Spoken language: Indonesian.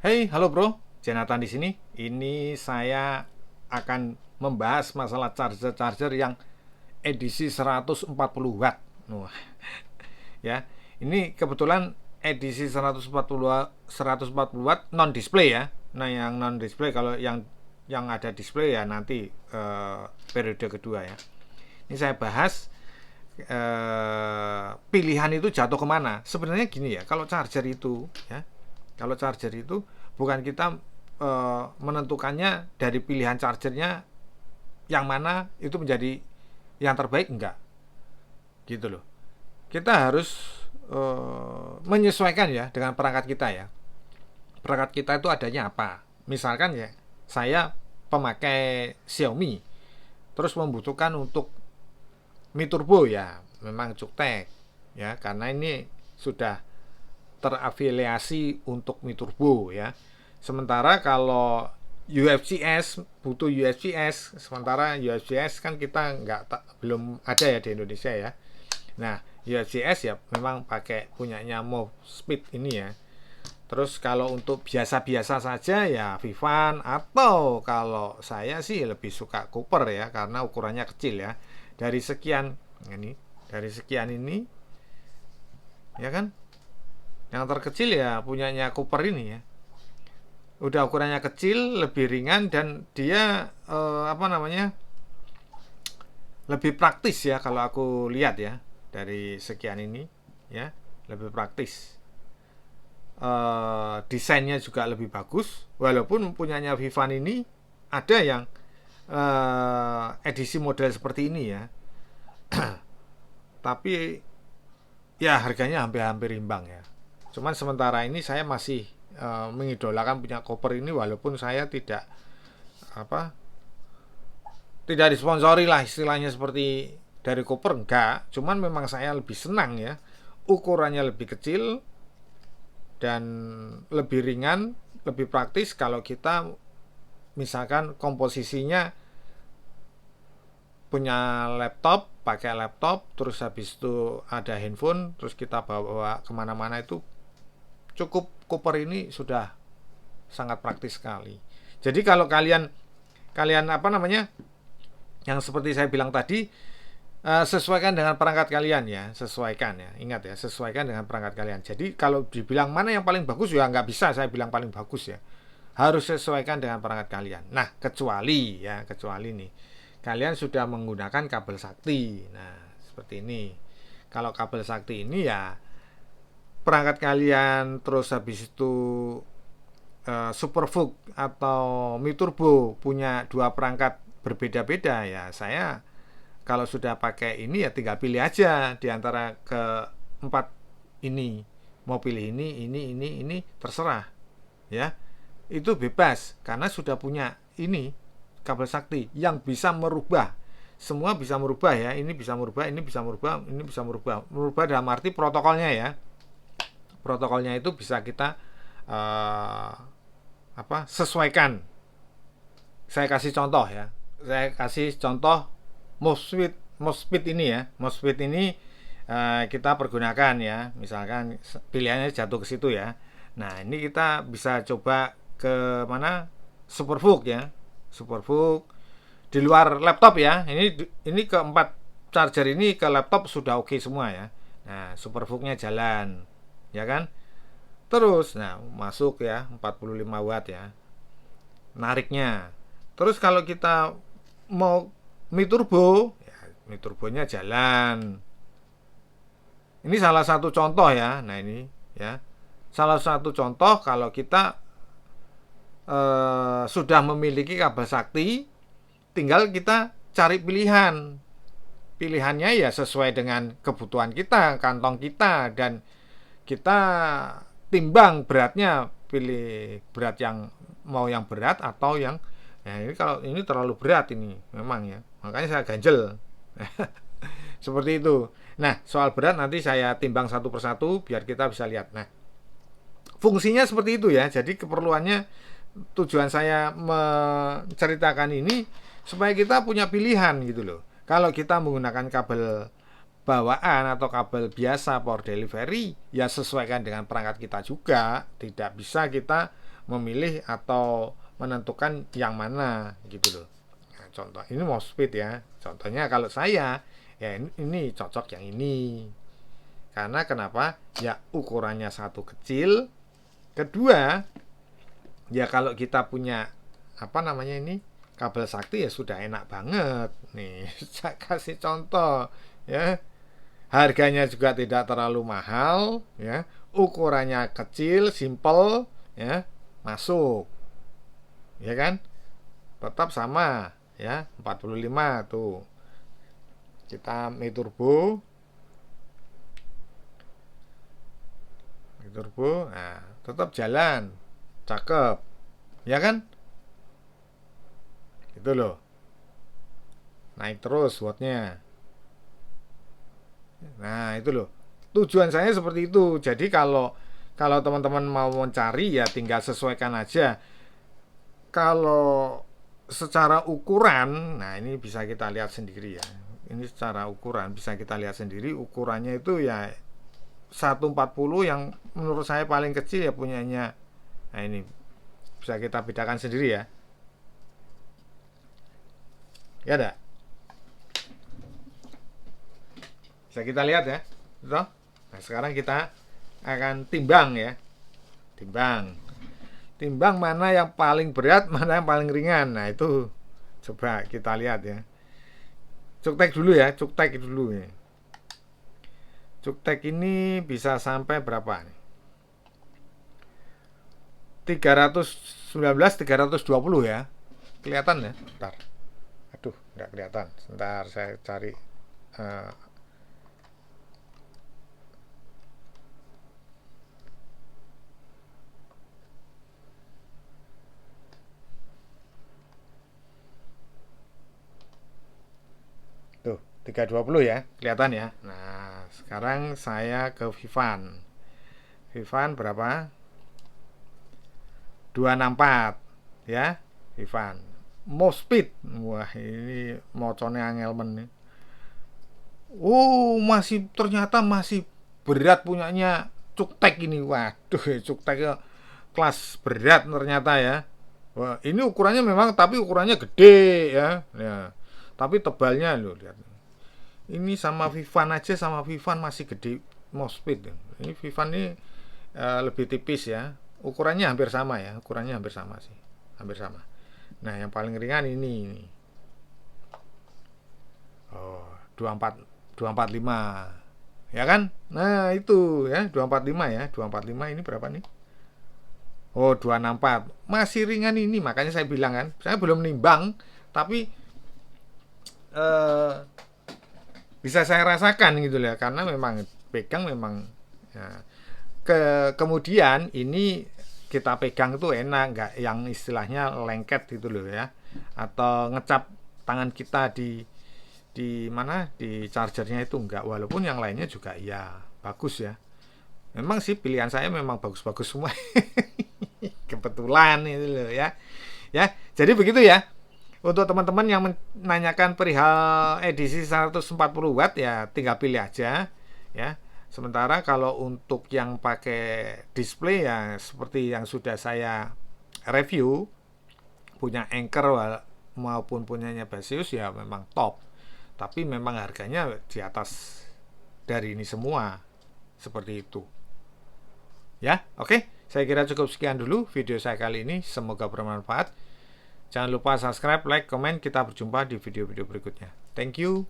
Hey, halo bro, Jonathan di sini. Ini saya akan membahas masalah charger-charger yang edisi 140 watt. Wah, ya. Ini kebetulan edisi 140 watt non display ya. Nah, yang non display, kalau yang ada display ya nanti periode kedua ya. Ini saya bahas pilihan itu jatuh kemana. Sebenarnya gini ya, kalau charger itu bukan kita menentukannya dari pilihan chargernya yang mana itu menjadi yang terbaik, enggak gitu loh. Kita harus menyesuaikan ya dengan perangkat kita ya. Perangkat kita itu adanya apa? Misalkan ya, saya pemakai Xiaomi, terus membutuhkan untuk Mi Turbo ya, memang cuktek ya, karena ini sudah terafiliasi untuk Mi Turbo ya. Sementara kalau UFCS butuh UFCS, sementara UFCS kan kita belum ada ya di Indonesia ya. Nah, UFCS ya memang pakai punyanya Move Speed ini ya. Terus kalau untuk biasa-biasa saja ya Vivan, atau kalau saya sih lebih suka Cooper ya karena ukurannya kecil ya. Dari sekian ini ya kan, yang terkecil ya punyanya Cooper ini ya. Udah ukurannya kecil, lebih ringan, dan dia lebih praktis ya kalau aku lihat ya dari sekian ini ya, lebih praktis. Desainnya juga lebih bagus, walaupun punyanya Vivan ini ada yang edisi model seperti ini ya. Tapi ya harganya hampir-hampir imbang ya. Cuman sementara ini saya masih mengidolakan punya Cooper ini, walaupun saya apa tidak disponsori lah istilahnya seperti dari Cooper, enggak. Cuman memang saya lebih senang ya, ukurannya lebih kecil dan lebih ringan, lebih praktis kalau kita misalkan komposisinya punya laptop, pakai laptop, terus habis itu ada handphone, terus kita bawa kemana-mana, itu cukup. Cooper ini sudah sangat praktis sekali. Jadi kalau kalian yang seperti saya bilang tadi, sesuaikan dengan perangkat kalian ya, sesuaikan ya, ingat ya, sesuaikan dengan perangkat kalian. Jadi kalau dibilang mana yang paling bagus ya nggak bisa saya bilang paling bagus ya, harus sesuaikan dengan perangkat kalian. Nah, kecuali nih kalian sudah menggunakan kabel sakti. Nah, seperti ini. Kalau kabel sakti ini ya perangkat kalian, terus habis itu Supervooc atau Mi Turbo punya dua perangkat berbeda-beda ya, saya kalau sudah pakai ini ya tinggal pilih aja di antara keempat ini, mau pilih ini terserah ya, itu bebas karena sudah punya ini kabel sakti yang bisa merubah, semua bisa merubah ya, ini bisa merubah, ini bisa merubah, ini bisa merubah dalam arti protokolnya itu bisa kita sesuaikan. Saya kasih contoh ya, MOSFET ini ya. MOSFET ini kita pergunakan ya, misalkan pilihannya jatuh ke situ ya. Nah, ini kita bisa coba ke mana, Supervooc ya, Supervooc di luar laptop ya. Ini keempat charger ini ke laptop sudah oke semua ya. Nah, Supervoocnya jalan ya kan. Terus nah masuk ya 45 watt ya nariknya. Terus kalau kita mau Mi Turbo ya, Mi Turbonya jalan. Ini salah satu contoh ya. Nah, ini ya salah satu contoh kalau kita sudah memiliki kabel sakti, tinggal kita cari pilihannya ya sesuai dengan kebutuhan kita, kantong kita, dan kita timbang beratnya, pilih berat yang mau yang berat atau yang ya, ini kalau ini terlalu berat ini memang ya, makanya saya ganjel. Seperti itu. Nah, soal berat nanti saya timbang satu persatu biar kita bisa lihat. Nah, fungsinya seperti itu ya. Jadi keperluannya, tujuan saya menceritakan ini supaya kita punya pilihan gitu loh. Kalau kita menggunakan kabel bawaan atau kabel biasa power delivery ya sesuaikan dengan perangkat kita juga. Tidak bisa kita memilih atau menentukan yang mana gitu loh. Nah, contoh ini mau speed ya. Contohnya kalau saya ya ini cocok yang ini. Karena kenapa? Ya ukurannya satu kecil. Kedua, ya kalau kita punya apa namanya ini kabel sakti ya sudah enak banget. Nih, saya kasih contoh ya. Harganya juga tidak terlalu mahal ya. Ukurannya kecil, simple ya, masuk. Ya kan? Tetap sama ya, 45 tuh. Kita Mi Turbo. Nah, tetap jalan, cakep, ya kan? Itu loh, naik terus wattnya. Nah, itu loh, tujuan saya seperti itu. Jadi kalau kalau teman-teman mau mencari ya tinggal sesuaikan aja. Kalau secara ukuran, nah ini bisa kita lihat sendiri ya. Ini secara ukuran bisa kita lihat sendiri. Ukurannya itu ya 140 yang menurut saya paling kecil ya punyanya. Nah ini bisa kita bedakan sendiri ya. Ya ada. Bisa kita lihat ya. Betul? Nah sekarang kita akan timbang ya. Timbang. Timbang mana yang paling berat, mana yang paling ringan. Nah itu coba kita lihat ya. Cuktek dulu ya, cuktek dulu ya. Cuktek ini bisa sampai berapa nih? 319, 320 ya. Kelihatan ya? Bentar. Aduh, nggak kelihatan. Sebentar saya cari. Uh, tuh, 320 ya. Kelihatan ya. Nah, sekarang saya ke Vivan. Vivan berapa? 264 ya. Vivan. Speed. Wah, ini moconnya Angelman nih. Oh, masih ternyata masih berat punyanya Cuktek ini. Waduh, Cuktek kelas berat ternyata ya. Wah, ini ukurannya memang tapi ukurannya gede ya. Ya. Tapi tebalnya loh lihat. Ini sama Vivan aja sama Vivan masih gede Speed. Ini Vivan ini lebih tipis ya. Ukurannya hampir sama ya. Ukurannya hampir sama sih. Hampir sama. Nah, yang paling ringan ini. Oh, 245. Ya kan? Nah, itu ya, 245 ya. 245 ini berapa nih? Oh, 264. Masih ringan ini, makanya saya bilang kan. Saya belum nimbang, tapi bisa saya rasakan gitu ya, karena memang pegang memang ya. Kemudian ini kita pegang itu enak, nggak yang istilahnya lengket gitu loh ya, atau ngecap tangan kita di mana di chargernya itu enggak, walaupun yang lainnya juga ya bagus ya. Memang sih pilihan saya memang bagus-bagus semua. Kebetulan itu loh ya. Ya, jadi begitu ya. Untuk teman-teman yang menanyakan perihal edisi 140 watt ya tinggal pilih aja ya. Sementara kalau untuk yang pakai display ya seperti yang sudah saya review, punya Anker maupun punyanya Basius ya memang top. Tapi memang harganya di atas dari ini semua. Seperti itu. Ya, oke. Saya kira cukup sekian dulu video saya kali ini. Semoga bermanfaat. Jangan lupa subscribe, like, komen. Kita berjumpa di video-video berikutnya. Thank you.